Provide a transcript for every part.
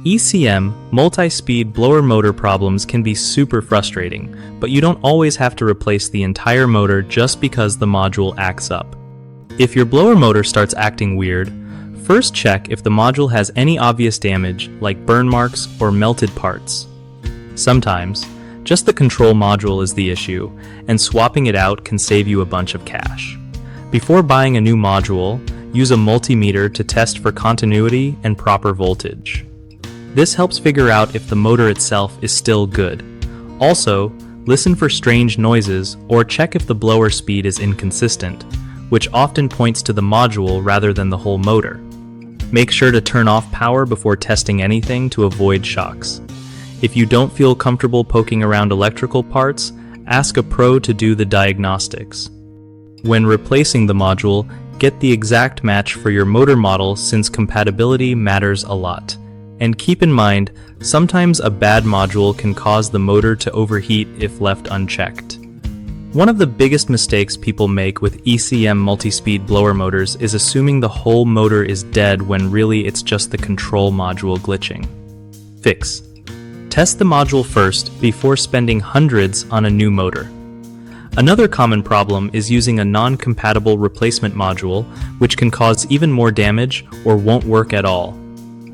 ECM, multi-speed blower motor problems can be super frustrating, but you don't always have to replace the entire motor just because the module acts up. If your blower motor starts acting weird, first check if the module has any obvious damage like burn marks or melted parts. Sometimes, just the control module is the issue, and swapping it out can save you a bunch of cash. Before buying a new module, use a multimeter to test for continuity and proper voltage. This helps figure out if the motor itself is still good. Also, listen for strange noises or check if the blower speed is inconsistent, which often points to the module rather than the whole motor. Make sure to turn off power before testing anything to avoid shocks. If you don't feel comfortable poking around electrical parts, ask a pro to do the diagnostics. When replacing the module, get the exact match for your motor model since compatibility matters a lot. And keep in mind, sometimes a bad module can cause the motor to overheat if left unchecked. One of the biggest mistakes people make with ECM multi-speed blower motors is assuming the whole motor is dead when really it's just the control module glitching. Fix. Test the module first before spending hundreds on a new motor. Another common problem is using a non-compatible replacement module, which can cause even more damage or won't work at all.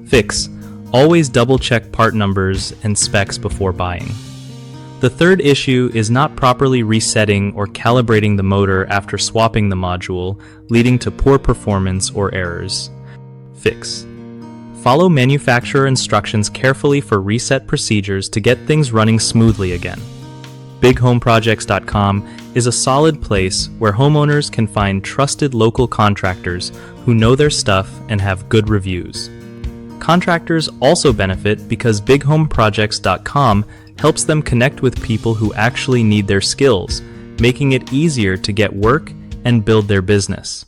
Fix. Always double-check part numbers and specs before buying. The third issue is not properly resetting or calibrating the motor after swapping the module, leading to poor performance or errors. Fix. Follow manufacturer instructions carefully for reset procedures to get things running smoothly again. BigHomeProjects.com is a solid place where homeowners can find trusted local contractors who know their stuff and have good reviews. Contractors also benefit because BigHomeProjects.com helps them connect with people who actually need their skills, making it easier to get work and build their business.